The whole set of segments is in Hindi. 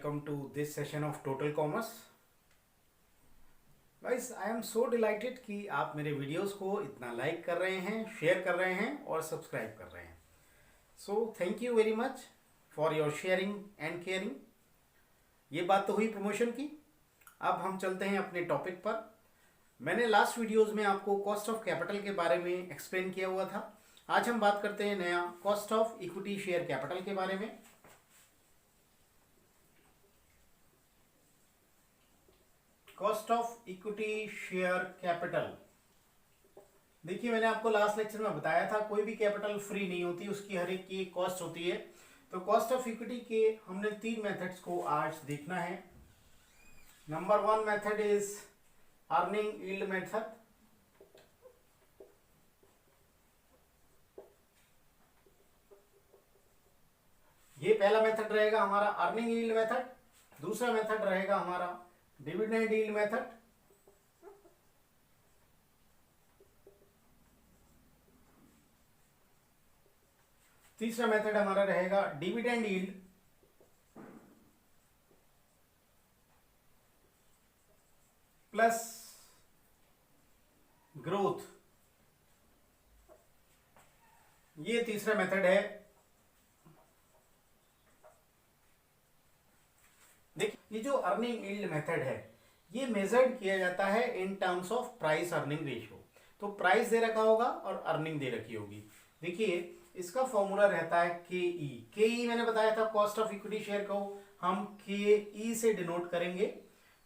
welcome to this session of Total Commerce. Guys, I am so delighted कि आप मेरे वीडियोस को इतना लाइक कर रहे हैं, शेयर कर रहे हैं और सब्सक्राइब कर रहे हैं. So thank you very much for your sharing and caring. ये बात तो हुई प्रमोशन की. अब हम चलते हैं अपने टॉपिक पर. मैंने लास्ट वीडियोस में आपको कॉस्ट ऑफ कैपिटल के बारे में एक्सप्लेन किया हुआ था. आज हम बात करते हैं नया cost of equity share capital के बारे में. Cost of equity share capital. देखिए, मैंने आपको लास्ट लेक्चर में बताया था कोई भी कैपिटल फ्री नहीं होती, उसकी हर एक की कॉस्ट होती है. तो कॉस्ट ऑफ इक्विटी के हमने 3 मेथड्स को आज देखना है. Number 1 method is earning yield method. ये पहला मेथड रहेगा हमारा अर्निंग यील्ड मेथड. दूसरा मेथड रहेगा हमारा डिविडेंड यील्ड मेथड. तीसरा मेथड हमारा रहेगा डिविडेंड यील्ड प्लस ग्रोथ. ये तीसरा मेथड है. देखिए, ये जो अर्निंग यील्ड मेथड है ये मेजर्ड किया जाता है इन terms of price earning ratio. तो प्राइस दे रखा होगा और अर्निंग दे रखी होगी. देखिए, इसका फॉर्मूला रहता है केई. केई मैंने बताया था कॉस्ट ऑफ इक्विटी शेयर को हम केई से डिनोट करेंगे.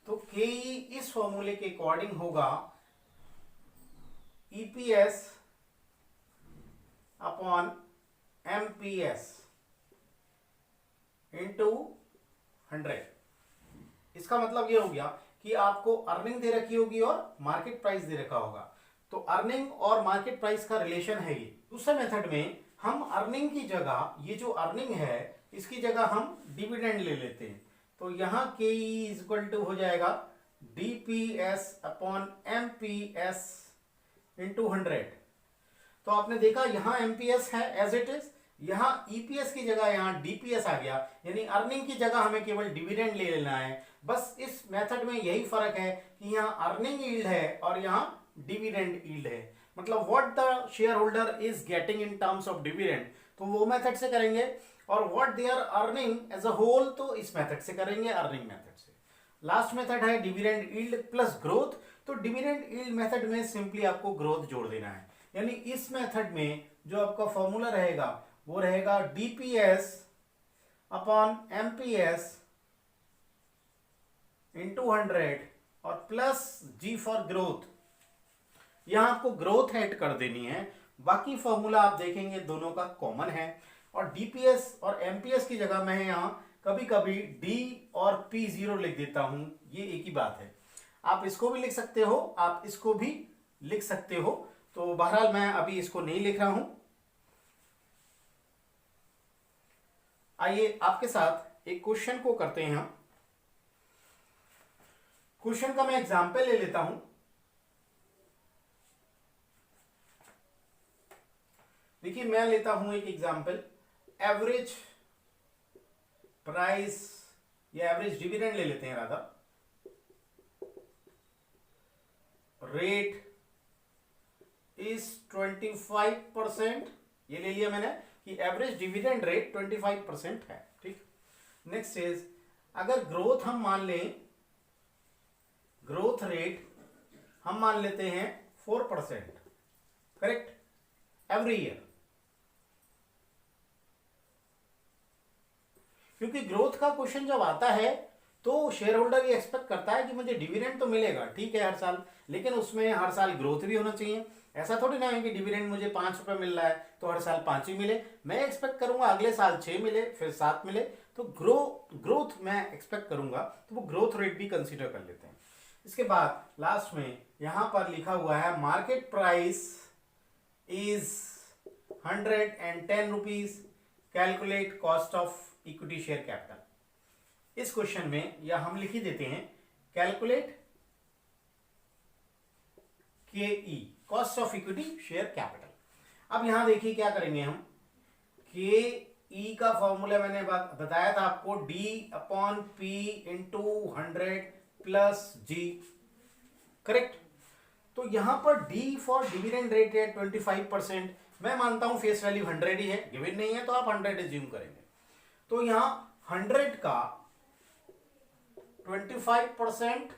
तो केई इस फॉर्मूले के अकॉर्डिंग होगा ईपीएस अपॉन एमपीएस इंटू 100. इसका मतलब ये हो गया कि आपको अर्निंग दे रखी होगी और मार्केट प्राइस दे रखा होगा. तो अर्निंग और मार्केट प्राइस का रिलेशन है ये. दूसरे मेथड में हम अर्निंग की जगह, ये जो अर्निंग है इसकी जगह हम डिविडेंड ले लेते हैं. तो यहां के इज इक्वल टू हो जाएगा डीपीएस अपॉन एमपीएस इंटू 100. तो आपने देखा यहां एमपीएस है एज इट इज, यहां ईपीएस की जगह यहां डीपीएस आ गया. यानी अर्निंग की जगह हमें केवल डिविडेंड ले लेना है. बस इस मेथड में यही फर्क है कि यहां अर्निंग यील्ड है और यहां डिविडेंड यील्ड है. मतलब what the share holder is getting in terms of dividend तो वो मेथड से करेंगे, और what they are earning as a whole तो इस मेथड से करेंगे, अर्निंग मेथड से. लास्ट मेथड है डिविडेंड यील्ड प्लस ग्रोथ. तो डिविडेंड यील्ड मेथड में सिंपली आपको ग्रोथ जोड़ देना है. यानी इस मेथड में जो आपका फॉर्मूला रहेगा वो रहेगा डीपीएस अपॉन एमपीएस इंटू 100 और प्लस जी फॉर ग्रोथ. यहां आपको ग्रोथ ऐड कर देनी है. बाकी फॉर्मूला आप देखेंगे दोनों का कॉमन है. और डीपीएस और एमपीएस की जगह मैं यहां कभी कभी डी और पी 0 लिख देता हूं. ये एक ही बात है. आप इसको भी लिख सकते हो, आप इसको भी लिख सकते हो. तो बहरहाल मैं अभी इसको नहीं लिख रहा हूं. आइए आपके साथ एक क्वेश्चन को करते हैं हम. क्वेश्चन का मैं एग्जाम्पल ले लेता हूं. देखिए, मैं लेता हूं एक एग्जाम्पल. एवरेज प्राइस या एवरेज डिविडेंड ले लेते हैं राधा. Rate is 25%. ये ले लिया मैंने कि एवरेज डिविडेंड रेट 25% है. ठीक. नेक्स्ट इज, अगर ग्रोथ हम मान लें, ग्रोथ रेट हम मान लेते हैं 4%. करेक्ट. Every year. क्योंकि ग्रोथ का क्वेश्चन जब आता है तो शेयर होल्डर ये एक्सपेक्ट करता है कि मुझे डिविडेंड तो मिलेगा, ठीक है, हर साल, लेकिन उसमें हर साल ग्रोथ भी होना चाहिए. ऐसा थोड़ी ना है कि डिविडेंड मुझे 5 रुपए मिल रहा है तो हर साल 5 ही मिले. मैं एक्सपेक्ट करूंगा अगले साल 6 मिले, फिर 7 मिले. तो ग्रोथ मैं एक्सपेक्ट करूंगा. तो वो ग्रोथ रेट भी कंसीडर कर लेते हैं. इसके बाद लास्ट में यहां पर लिखा हुआ है market price is 110 rupees. Calculate cost of equity share capital. इस क्वेश्चन में या हम लिख ही देते हैं कैलकुलेट केई, cost of equity share capital. अब यहां देखिए क्या करेंगे हम. के ई का फॉर्मूला मैंने बताया था आपको, D upon P into 100 plus G, correct. तो यहां पर डी फॉर डिविडेंड रेट है 25%। मैं मानता हूं फेस वैल्यू 100 ही है, गिवन नहीं है तो आप 100 एज्यूम करेंगे। तो यहां 100 का 25%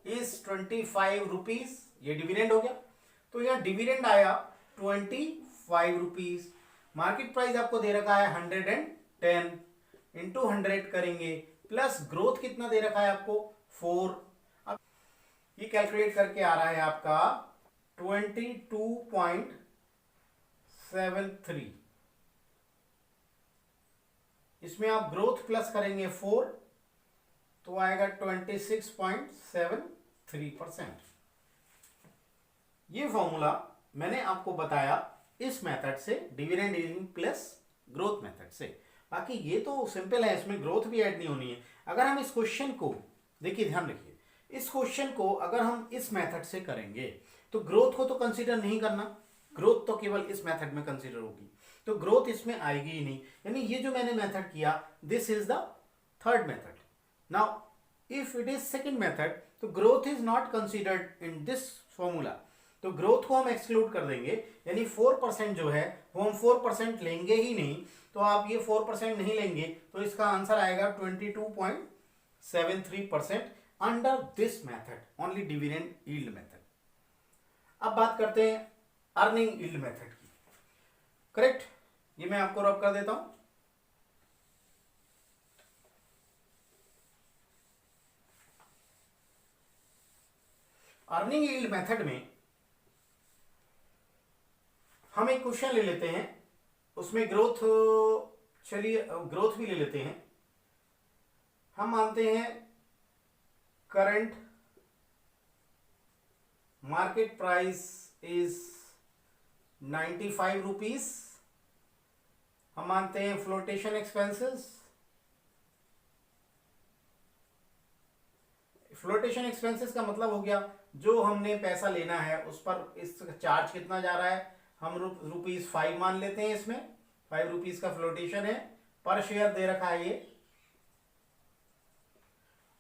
इज 25 रुपीज, ये डिविडेंड हो गया। तो यहां डिविडेंड आया 25 रुपीज। मार्केट प्राइस आपको दे रखा है 110, इंटू 100 करेंगे, प्लस ग्रोथ कितना दे रखा है आपको 4। अब ये कैलकुलेट करके आ रहा है आपका 22.73। इसमें आप ग्रोथ प्लस करेंगे 4 तो आएगा 26.73%। ये फॉर्मूला मैंने आपको बताया इस मेथड से, dividend yielding plus growth method से। बाकी ये तो सिंपल है, इसमें ग्रोथ भी ऐड नहीं होनी है। अगर हम इस क्वेश्चन को देखिए, ध्यान रखिए, इस क्वेश्चन को अगर हम इस मेथड से करेंगे तो ग्रोथ को तो कंसीडर नहीं करना, ग्रोथ तो केवल इस मेथड में कंसीडर होगी, तो ग्रोथ इसमें आएगी ही नहीं। यानी ये जो मैंने मेथड किया, this is the third method. Now if it is second method, तो growth is not considered in this formula, तो ग्रोथ को हम एक्सक्लूड कर देंगे। यानी 4% जो है वो हम 4% लेंगे ही नहीं। तो आप ये 4% नहीं लेंगे तो इसका आंसर आएगा 22.73% under this method, only dividend yield method. अब बात करते हैं अर्निंग यील्ड मेथड की, करेक्ट। ये मैं आपको रब कर देता हूं। अर्निंग यील्ड मेथड में हम एक क्वेश्चन ले लेते हैं, उसमें ग्रोथ, चलिए ग्रोथ भी ले लेते हैं। हम मानते हैं current market price is 95 rupees. हम मानते हैं फ्लोटेशन एक्सपेंसेस, फ्लोटेशन एक्सपेंसेस का मतलब हो गया जो हमने पैसा लेना है उस पर इसका चार्ज कितना जा रहा है, हम ₹5 मान लेते हैं। इसमें 5 रुपीज का फ्लोटेशन है, पर शेयर दे रखा है ये।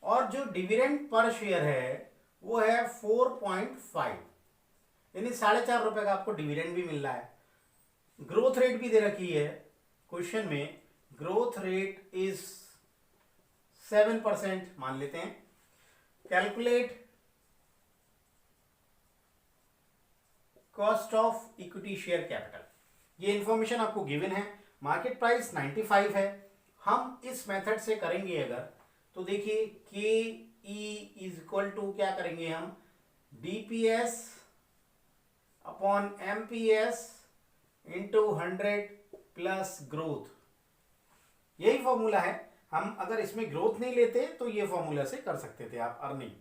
और जो डिविडेंड पर शेयर है वो है 4.5, यानी 4.5 रुपए का आपको डिविडेंड भी मिल रहा है। ग्रोथ रेट भी दे रखी है क्वेश्चन में, ग्रोथ रेट इज 7% मान लेते हैं। Calculate cost of equity share capital, ये इंफॉर्मेशन आपको गिवन है। मार्केट प्राइस 95 है। हम इस मेथड से करेंगे अगर, तो देखिए के ई इज इक्वल टू क्या करेंगे हम, DPS upon MPS into 100 plus growth, यही फॉर्मूला है। हम अगर इसमें ग्रोथ नहीं लेते तो ये फॉर्मूला से कर सकते थे आप अर्निंग।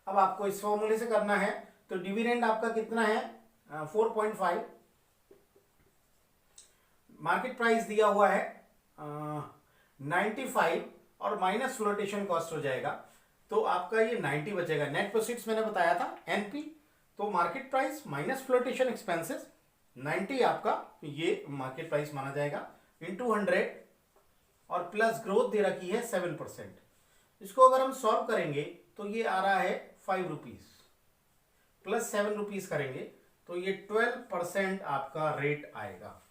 अब आपको इस फॉर्मूले से करना है, तो डिविडेंड आपका कितना है 4.5, मार्केट प्राइस दिया हुआ है 95 और माइनस फ्लोटेशन कॉस्ट हो जाएगा, तो आपका ये 90 बचेगा। नेट प्रोसीड्स मैंने बताया था एनपी, तो market price minus flotation expenses 90 आपका ये मार्केट प्राइस माना जाएगा, इंटू 100 और प्लस ग्रोथ दे रखी है 7%। इसको अगर हम सॉल्व करेंगे तो ये आ रहा है 5 रुपीज, प्लस 7 रुपीज करेंगे तो ये 12% आपका रेट आएगा।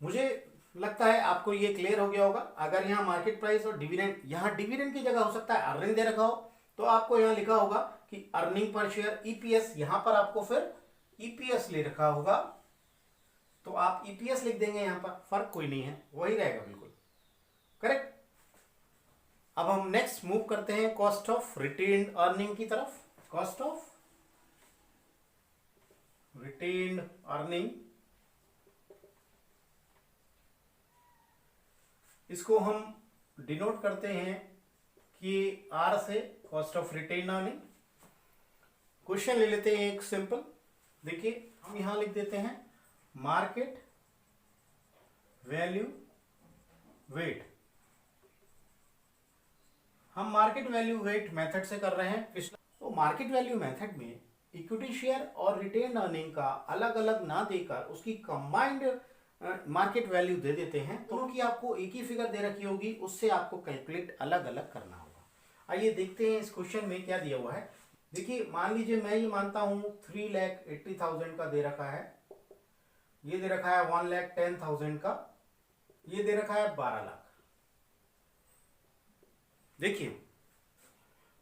मुझे लगता है आपको ये क्लियर हो गया होगा। अगर यहाँ मार्केट प्राइस और डिविडेंड, यहाँ डिविडेंड की जगह हो सकता है अर्निंग दे रखा हो, तो आपको यहाँ लिखा होगा कि अर्निंग पर शेयर ईपीएस, यहां पर आपको फिर ईपीएस ले रखा होगा, तो आप ईपीएस लिख देंगे। यहां पर फर्क कोई नहीं है, वही रहेगा बिल्कुल, करेक्ट। अब हम नेक्स्ट मूव करते हैं कॉस्ट ऑफ रिटेन्ड अर्निंग की तरफ। कॉस्ट ऑफ रिटेन्ड अर्निंग, इसको हम डिनोट करते हैं कि आर से, cost of retained earning. Question ले लेते हैं एक सिंपल, देखिए हम यहां लिख देते हैं मार्केट वैल्यू वेट। हम मार्केट वैल्यू वेट मेथड से कर रहे हैं पिछला। तो मार्केट वैल्यू मेथड में इक्विटी शेयर और रिटेन अर्निंग का अलग अलग ना देकर उसकी कंबाइंड मार्केट वैल्यू दे देते हैं, दोनों की आपको एक ही फिगर दे रखी होगी, उससे आपको कैलकुलेट अलग अलग करना होगा। आइए देखते हैं इस क्वेश्चन में क्या दिया हुआ है। देखिए मान लीजिए मैं ये मानता हूँ 3,80,000 का दे रखा है, ये दे रखा है 1,10,000 का, ये दे रखा है 12 लाख। देखिए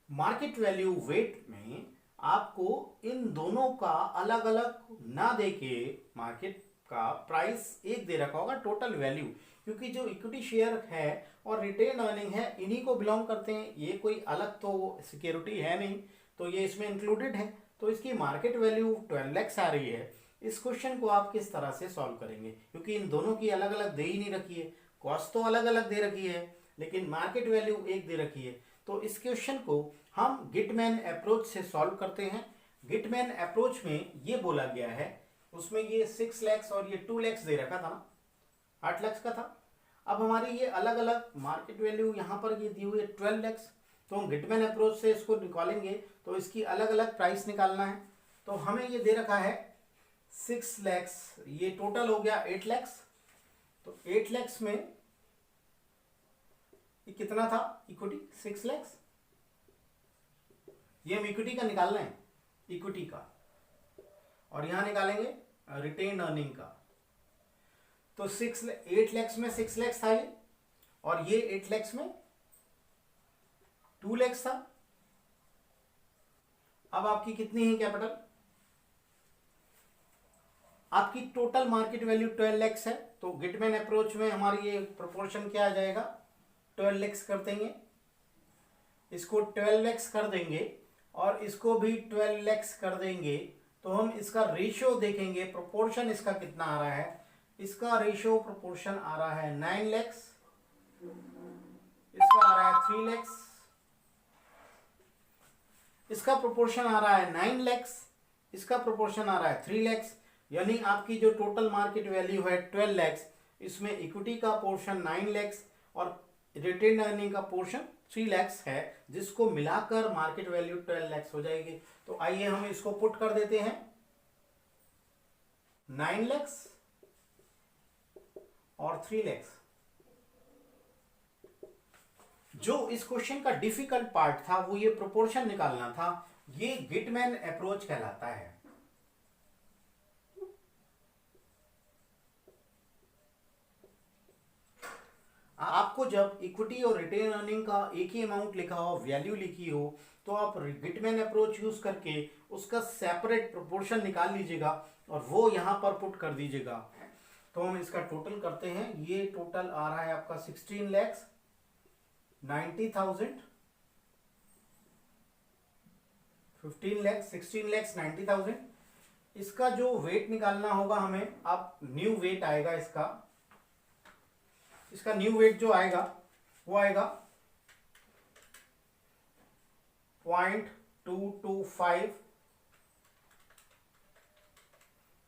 मार्केट वैल्यू वेट में आपको इन दोनों का अलग अलग ना देके मार्केट का प्राइस एक दे रखा होगा, टोटल वैल्यू, क्योंकि जो इक्विटी शेयर है और रिटेन अर्निंग है इन्हीं को बिलोंग करते हैं, ये कोई अलग तो सिक्योरिटी है नहीं, तो ये इसमें इंक्लूडेड है। तो इसकी मार्केट वैल्यू 12 लाख आ रही है। इस क्वेश्चन को आप किस तरह से सॉल्व करेंगे, क्योंकि इन दोनों की अलग अलग दे ही नहीं रखी है, कॉस्ट तो अलग अलग दे रखी है लेकिन मार्केट वैल्यू एक दे रखी है। तो इस क्वेश्चन को हम गिटमैन अप्रोच से सॉल्व करते हैं। गिटमैन अप्रोच में ये बोला गया है, उसमें ये 6 लाख और ये 2 लाख दे रखा था ना, 8 लाख का था। अब हमारी ये अलग अलग मार्केट वैल्यू यहाँ पर ये दी हुई है 12 लाख, तो हम गिटमैन अप्रोच से इसको निकालेंगे तो इसकी अलग अलग प्राइस निकालना है। तो हमें ये दे रखा है 6 लाख, ये टोटल हो गया 8 लाख। तो 8 लाख में ये कितना था इक्विटी, 6 लाख, ये हम इक्विटी का निकालना है, इक्विटी का, और यहां निकालेंगे रिटेन अर्निंग का। तो 8 लाख में 6 लाख था ये, और ये 8 लाख में 2 लाख था। अब आपकी कितनी है कैपिटल, आपकी टोटल मार्केट वैल्यू 12 लाख है, तो गिटमैन अप्रोच में हमारी ये प्रोपोर्शन क्या आ जाएगा, 12 लाख कर देंगे, इसको 12 लाख कर देंगे और इसको भी 12 लाख कर देंगे। तो हम इसका रेशियो देखेंगे, प्रोपोर्शन इसका कितना आ रहा है, इसका रेशियो प्रोपोर्शन आ रहा है 9 लाख, इसका आ रहा है 3 लाख, इसका प्रोपोर्शन आ रहा है 9 लाख, इसका प्रोपोर्शन आ रहा है 3 लाख। यानी आपकी जो टोटल मार्केट वैल्यू है 12 लाख, इसमें इक्विटी का पोर्शन 9 लाख और रिटेन अर्निंग का पोर्शन 3 लाख है, जिसको मिलाकर मार्केट वैल्यू 12 लाख हो जाएगी। तो आइए हम इसको पुट कर देते हैं, 9 लाख और 3 लाख। जो इस क्वेश्चन का डिफिकल्ट पार्ट था वो ये प्रोपोर्शन निकालना था, ये गिटमैन अप्रोच कहलाता है। आपको जब इक्विटी और रिटेन अर्निंग का एक ही अमाउंट लिखा हो, वैल्यू लिखी हो, तो आप गिटमैन अप्रोच यूज करके उसका सेपरेट प्रोपोर्शन निकाल लीजिएगा और वो यहां पर पुट कर दीजिएगा। तो हम इसका टोटल करते हैं, ये टोटल आ रहा है आपका 16 लाख 90,000, 15 लाख 16 लाख 90,000। इसका जो वेट निकालना होगा हमें, अब न्यू वेट आएगा इसका न्यू वेट जो आएगा वो आएगा 0.225,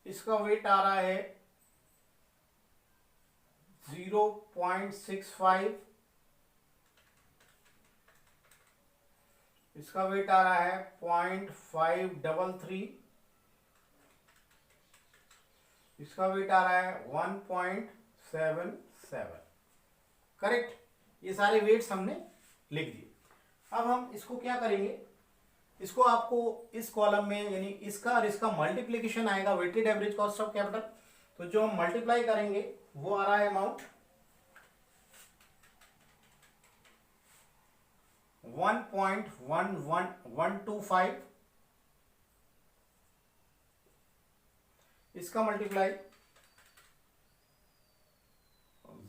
इसका वेट आ रहा है 0.65, इसका वेट आ रहा है 0.533, इसका वेट आ रहा है 1.77। करेक्ट, ये सारे वेट्स हमने लिख दिए। अब हम इसको क्या करेंगे, इसको आपको इस कॉलम में यानी इसका और इसका मल्टीप्लीकेशन आएगा, weighted average cost of capital. तो जो हम मल्टीप्लाई करेंगे वो आ रहा है अमाउंट 1.11125, इसका मल्टीप्लाई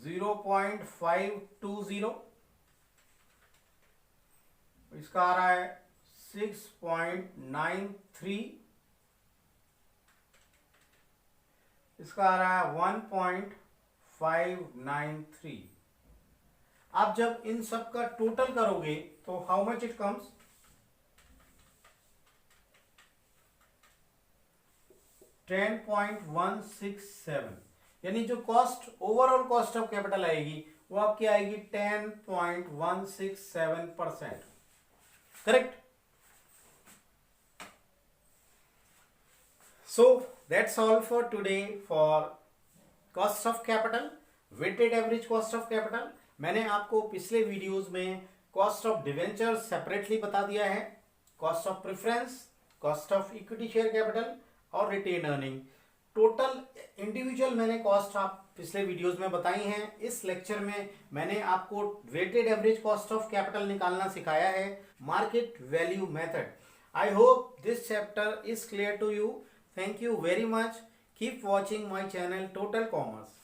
0.520, इसका आ रहा है 6.93, इसका आ रहा है 1.593। आप जब इन सब का टोटल करोगे तो हाउ मच इट कम्स, 10.167, यानी जो cost overall cost of capital आएगी वो आपकी आएगी 10.167%। Correct. So that's all for today for cost of capital, weighted average cost of capital. मैंने आपको पिछले वीडियोस में कॉस्ट ऑफ डिवेंचर सेपरेटली बता दिया है, cost of preference, cost of equity share capital और रिटेन अर्निंग। टोटल इंडिविजुअल मैंने कॉस्ट आप पिछले वीडियोस में बताई हैं। इस लेक्चर में मैंने आपको weighted average cost of capital निकालना सिखाया है, market value method. I hope this chapter is clear to you. Thank you very much. Keep watching my channel Total commerce.